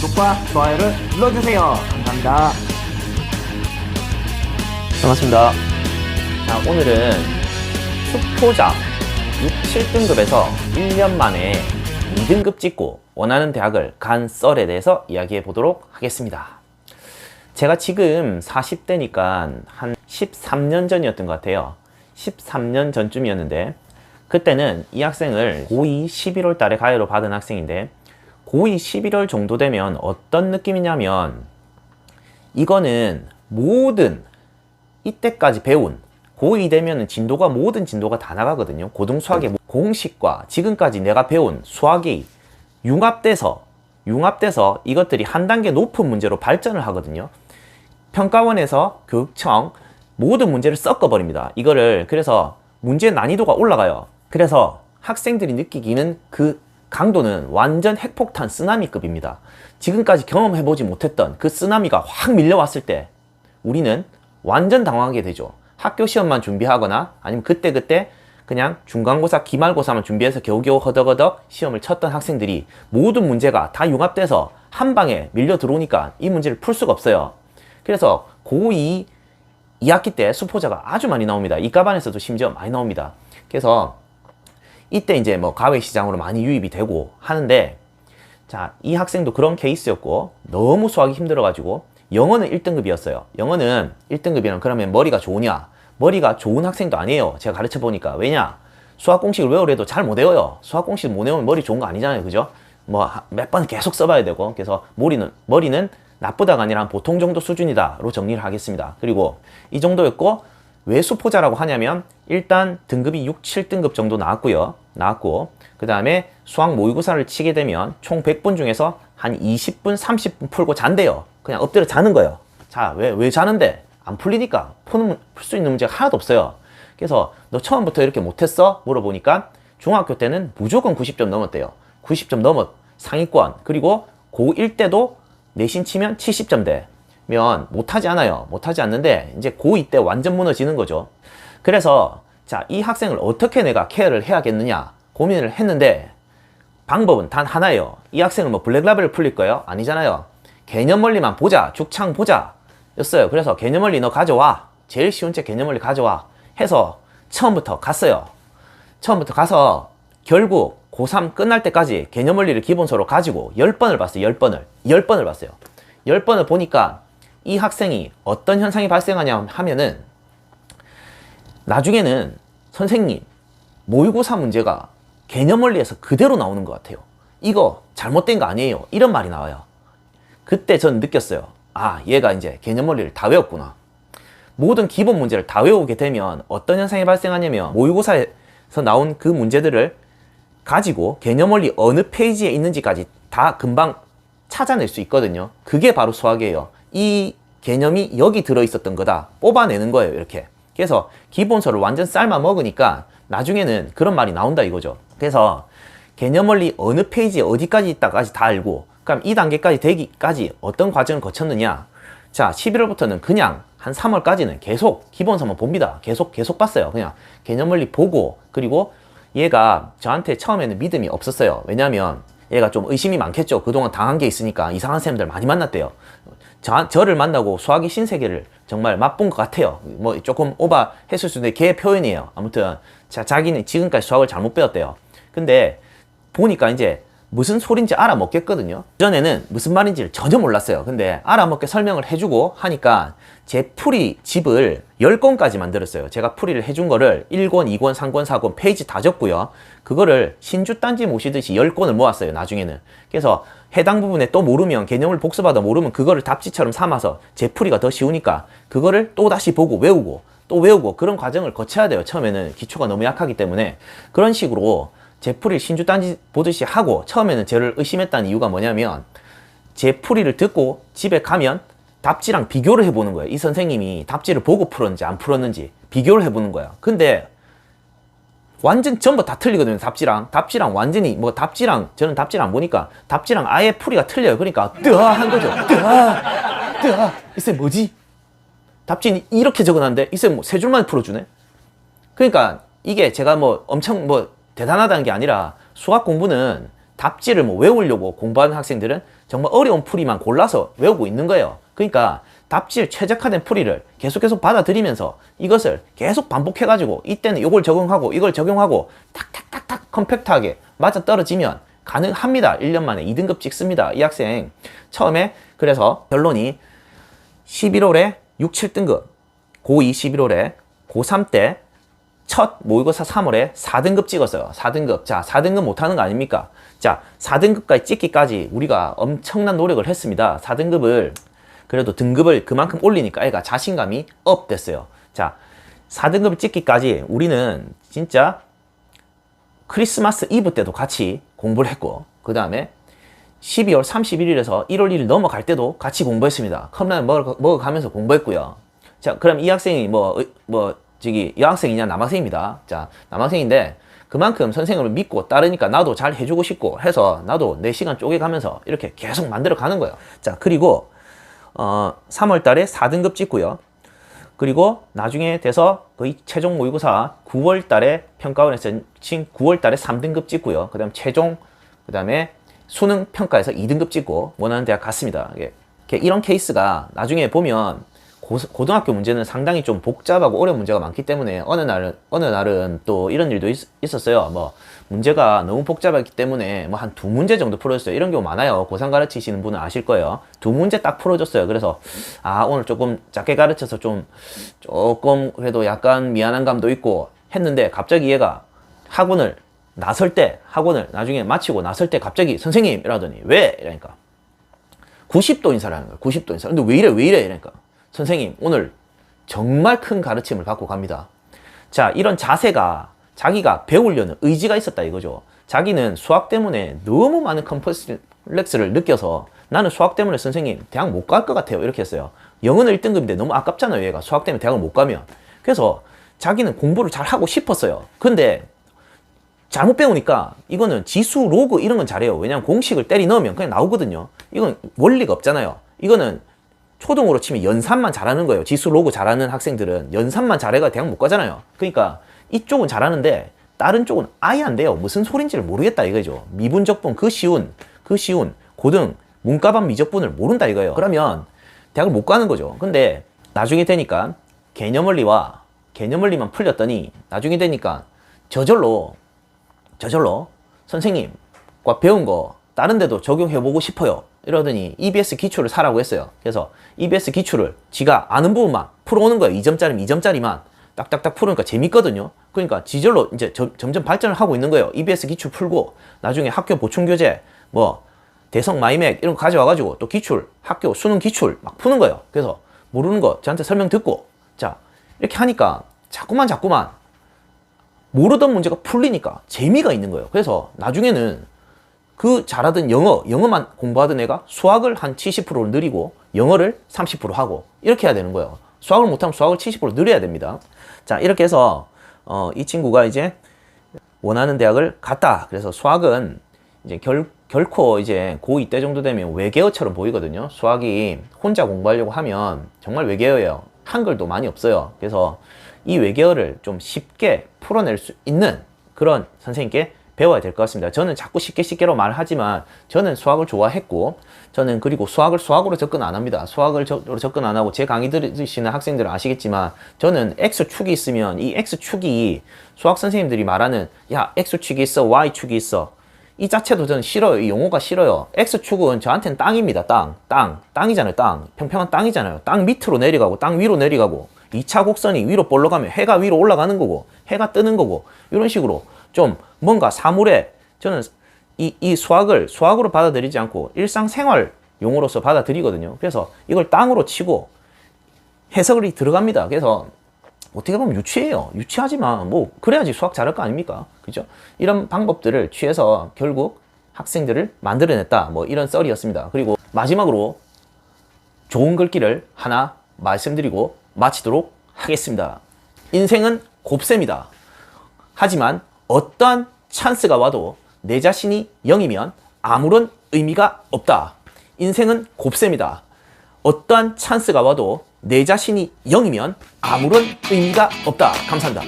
구독과 좋아요를 눌러주세요. 감사합니다. 반갑습니다. 자, 오늘은 수포자 6, 7등급에서 1년 만에 2등급 찍고 원하는 대학을 간 썰에 대해서 이야기해 보도록 하겠습니다. 제가 지금 40대니까 한 13년 전이었던 것 같아요. 13년 전쯤이었는데 그때는 이 학생을 고2 11월 달에 가해로 받은 학생인데 고2 11월 정도 되면 어떤 느낌이냐면 이거는 모든 이때까지 배운 고2 되면 진도가 모든 진도가 다 나가거든요. 고등수학의 공식과 지금까지 내가 배운 수학이 융합돼서 이것들이 한 단계 높은 문제로 발전을 하거든요. 평가원에서 교육청 모든 문제를 섞어버립니다. 이거를 그래서 문제 난이도가 올라가요. 그래서 학생들이 느끼기는 그 강도는 완전 핵폭탄 쓰나미급입니다. 지금까지 경험해보지 못했던 그 쓰나미가 확 밀려왔을 때 우리는 완전 당황하게 되죠. 학교 시험만 준비하거나 아니면 그때 그냥 중간고사, 기말고사만 준비해서 겨우겨우 허덕허덕 시험을 쳤던 학생들이 모든 문제가 다 융합돼서 한 방에 밀려 들어오니까 이 문제를 풀 수가 없어요. 그래서 고2 2학기 때 수포자가 아주 많이 나옵니다. 이과반에서도 심지어 많이 나옵니다. 그래서 이때 이제 뭐 가외시장으로 많이 유입이 되고 하는데 자, 이 학생도 그런 케이스였고 너무 수학이 힘들어가지고 영어는 1등급이었어요. 영어는 1등급이면 그러면 머리가 좋으냐? 머리가 좋은 학생도 아니에요. 제가 가르쳐 보니까. 왜냐? 수학 공식을 외우래도 잘 못 외워요. 수학 공식 못 외우면 머리 좋은 거 아니잖아요. 그죠? 뭐 몇 번 계속 써봐야 되고. 그래서 머리는 나쁘다가 아니라 보통 정도 수준이다로 정리를 하겠습니다. 그리고 이 정도였고 왜 수포자라고 하냐면 일단 등급이 6, 7등급 정도 나왔고 그 다음에 수학 모의고사를 치게 되면 총 100분 중에서 한 20분, 30분 풀고 잔대요. 그냥 엎드려 자는 거예요. 자, 왜 자는데? 안 풀리니까 풀 수 있는 문제가 하나도 없어요. 그래서 너 처음부터 이렇게 못했어? 물어보니까 중학교 때는 무조건 90점 넘었대요. 90점 넘었 상위권. 그리고 고1 때도 내신 치면 70점대면 못하지 않아요. 못하지 않는데 이제 고2 때 완전 무너지는 거죠. 그래서 자, 이 학생을 어떻게 내가 케어를 해야겠느냐 고민을 했는데 방법은 단 하나예요. 이 학생을 뭐 블랙라벨을 풀릴 거예요? 아니잖아요. 개념 원리만 보자, 죽창 보자 였어요. 그래서 개념 원리 너 가져와. 제일 쉬운 책 개념 원리 가져와 해서 처음부터 갔어요. 처음부터 가서 결국 고3 끝날 때까지 개념 원리를 기본서로 가지고 10번을 봤어요. 10번을 봤어요. 10번을 보니까 이 학생이 어떤 현상이 발생하냐 하면은 나중에는 선생님 모의고사 문제가 개념 원리에서 그대로 나오는 것 같아요. 이거 잘못된 거 아니에요. 이런 말이 나와요. 그때 전 느꼈어요. 아, 얘가 이제 개념 원리를 다 외웠구나. 모든 기본 문제를 다 외우게 되면 어떤 현상이 발생하냐면 모의고사에서 나온 그 문제들을 가지고 개념 원리 어느 페이지에 있는지까지 다 금방 찾아낼 수 있거든요. 그게 바로 수학이에요. 이 개념이 여기 들어있었던 거다. 뽑아내는 거예요. 이렇게. 그래서 기본서를 완전 삶아 먹으니까 나중에는 그런 말이 나온다 이거죠. 그래서 개념 원리 어느 페이지에 어디까지 있다까지 다 알고 그럼 이 단계까지 되기까지 어떤 과정을 거쳤느냐. 자, 11월부터는 그냥 한 3월까지는 계속 기본서만 봅니다. 계속 봤어요. 그냥 개념 원리 보고 그리고 얘가 저한테 처음에는 믿음이 없었어요. 왜냐면 얘가 좀 의심이 많겠죠. 그동안 당한 게 있으니까 이상한 쌤들 많이 만났대요. 저를 만나고 수학의 신세계를 정말 맛본 것 같아요. 뭐 조금 오버했을 수도 있는데 걔의 표현이에요. 아무튼 자기는 지금까지 수학을 잘못 배웠대요. 근데 보니까 이제 무슨 소린지 알아먹겠거든요. 전에는 무슨 말인지를 전혀 몰랐어요. 근데 알아먹게 설명을 해주고 하니까 제 풀이 집을 10권까지 만들었어요. 제가 풀이를 해준 거를 1권, 2권, 3권, 4권 페이지 다 적고요. 그거를 신주단지 모시듯이 10권을 모았어요. 나중에는. 그래서 해당 부분에 또 모르면 개념을 복습하다 모르면 그거를 답지처럼 삼아서 제 풀이가 더 쉬우니까 그거를 또 다시 보고 외우고 또 외우고 그런 과정을 거쳐야 돼요. 처음에는 기초가 너무 약하기 때문에 그런 식으로 제 풀이를 신주단지 보듯이 하고 처음에는 저를 의심했다는 이유가 뭐냐면 제 풀이를 듣고 집에 가면 답지랑 비교를 해보는 거예요. 이 선생님이 답지를 보고 풀었는지 안 풀었는지 비교를 해보는 거야. 근데 완전 전부 다 틀리거든요. 답지랑 완전히 뭐 저는 답지를 안 보니까 답지랑 아예 풀이가 틀려요. 그러니까 뜨아한 거죠. 뜨아 이 쌤 뭐지? 답지는 이렇게 적어놨는데 이 쌤 뭐 세 줄만 풀어주네. 그러니까 이게 제가 뭐 엄청 뭐 대단하다는 게 아니라 수학 공부는 답지를 뭐 외우려고 공부하는 학생들은 정말 어려운 풀이만 골라서 외우고 있는 거예요. 그러니까 답지에 최적화된 풀이를 계속 받아들이면서 이것을 계속 반복해가지고 이때는 이걸 적용하고 이걸 적용하고 탁탁탁탁 컴팩트하게 맞아떨어지면 가능합니다. 1년 만에 2등급 찍습니다. 이 학생 처음에. 그래서 결론이 11월에 6, 7등급, 고2 11월에 고3 때 첫 모의고사 3월에 4등급 찍었어요. 4등급. 자, 4등급 못하는 거 아닙니까? 자, 4등급까지 찍기까지 우리가 엄청난 노력을 했습니다. 4등급을 그래도 등급을 그만큼 올리니까 애가 자신감이 업 됐어요. 자, 4등급을 찍기까지 우리는 진짜 크리스마스 이브 때도 같이 공부를 했고, 그 다음에 12월 31일에서 1월 1일 넘어갈 때도 같이 공부했습니다. 컵라면 먹어가면서 공부했고요. 자, 그럼 이 학생이 여학생이냐 남학생입니다. 자, 남학생인데 그만큼 선생님을 믿고 따르니까 나도 잘 해주고 싶고 해서 나도 내 시간 쪼개가면서 이렇게 계속 만들어 가는 거예요. 자, 그리고 3월 달에 4등급 찍고요. 그리고 나중에 돼서 거의 최종 모의고사 9월 달에 평가원에서 9월 달에 3등급 찍고요. 그 다음 최종, 그 다음에 수능 평가에서 2등급 찍고 원하는 대학 갔습니다. 이런 케이스가 나중에 보면 고등학교 문제는 상당히 좀 복잡하고 어려운 문제가 많기 때문에 어느 날은 또 이런 일도 있었어요. 뭐 문제가 너무 복잡했기 때문에 뭐 한 2문제 정도 풀어줬어요. 이런 경우 많아요. 고3 가르치시는 분은 아실 거예요. 2문제 딱 풀어줬어요. 그래서 오늘 조금 작게 가르쳐서 조금 그래도 약간 미안한 감도 있고 했는데, 갑자기 얘가 학원을 나중에 마치고 나설 때 갑자기 선생님 이러더니 왜? 이러니까 90도 인사라는 거예요. 90도 인사. 근데 왜 이래? 이러니까 선생님 오늘 정말 큰 가르침을 받고 갑니다. 자, 이런 자세가 자기가 배우려는 의지가 있었다 이거죠. 자기는 수학 때문에 너무 많은 컴플렉스를 느껴서 나는 수학 때문에 선생님 대학 못 갈 것 같아요 이렇게 했어요. 영어는 1등급인데 너무 아깝잖아요. 얘가 수학 때문에 대학을 못 가면. 그래서 자기는 공부를 잘 하고 싶었어요. 근데 잘못 배우니까 이거는 지수, 로그 이런 건 잘해요. 왜냐면 공식을 때리 넣으면 그냥 나오거든요. 이건 원리가 없잖아요. 이거는 초등으로 치면 연산만 잘하는 거예요. 지수, 로그 잘하는 학생들은 연산만 잘해가 대학 못 가잖아요. 그러니까 이쪽은 잘하는데 다른 쪽은 아예 안 돼요. 무슨 소린지를 모르겠다 이거죠. 미분적분 그 쉬운 고등 문과반 미적분을 모른다 이거예요. 그러면 대학을 못 가는 거죠. 근데 나중에 되니까 개념원리만 풀렸더니 나중에 되니까 저절로 선생님과 배운 거 다른 데도 적용해보고 싶어요 이러더니 EBS 기출을 사라고 했어요. 그래서 EBS 기출을 지가 아는 부분만 풀어오는 거예요. 2점짜리면 2점짜리만 딱딱딱 풀으니까 재밌거든요. 그러니까 지절로 이제 점점 발전을 하고 있는 거예요. EBS 기출 풀고 나중에 학교 보충교재 대성 마이맥 이런 거 가져와가지고 또 학교 수능 기출 막 푸는 거예요. 그래서 모르는 거 저한테 설명 듣고, 자, 이렇게 하니까 자꾸만 모르던 문제가 풀리니까 재미가 있는 거예요. 그래서 나중에는 그 잘하던 영어만 공부하던 애가 수학을 한 70%를 느리고 영어를 30% 하고 이렇게 해야 되는 거예요. 수학을 못하면 수학을 70% 느려야 됩니다. 자, 이렇게 해서 이 친구가 이제 원하는 대학을 갔다. 그래서 수학은 이제 결코 이제 고2 때 정도 되면 외계어처럼 보이거든요. 수학이 혼자 공부하려고 하면 정말 외계어예요. 한글도 많이 없어요. 그래서 이 외계어를 좀 쉽게 풀어낼 수 있는 그런 선생님께 배워야 될 것 같습니다. 저는 자꾸 쉽게로 말하지만 저는 수학을 좋아했고, 저는 그리고 수학으로 접근 안 합니다. 수학으로 접근 안 하고 제 강의 들으시는 학생들은 아시겠지만 저는 X축이 있으면 이 X축이 수학 선생님들이 말하는 야 X축이 있어 Y축이 있어 이 자체도 저는 싫어요. 이 용어가 싫어요. X축은 저한테는 땅입니다. 땅이잖아요. 평평한 땅이잖아요. 땅 밑으로 내려가고 땅 위로 내려가고 2차 곡선이 위로 볼러가면 해가 위로 올라가는 거고 해가 뜨는 거고 이런 식으로 좀 뭔가 사물에 저는 이 수학으로 받아들이지 않고 일상생활 용어로서 받아들이거든요. 그래서 이걸 땅으로 치고 해석이 들어갑니다. 그래서 어떻게 보면 유치해요. 유치하지만 뭐 그래야지 수학 잘할 거 아닙니까? 그죠? 이런 방법들을 취해서 결국 학생들을 만들어냈다. 뭐 이런 썰이었습니다. 그리고 마지막으로 좋은 글귀를 하나 말씀드리고 마치도록 하겠습니다. 인생은 곱셈이다. 하지만 어떠한 찬스가 와도 내 자신이 0이면 아무런 의미가 없다. 인생은 곱셈이다. 어떠한 찬스가 와도 내 자신이 0이면 아무런 의미가 없다. 감사합니다.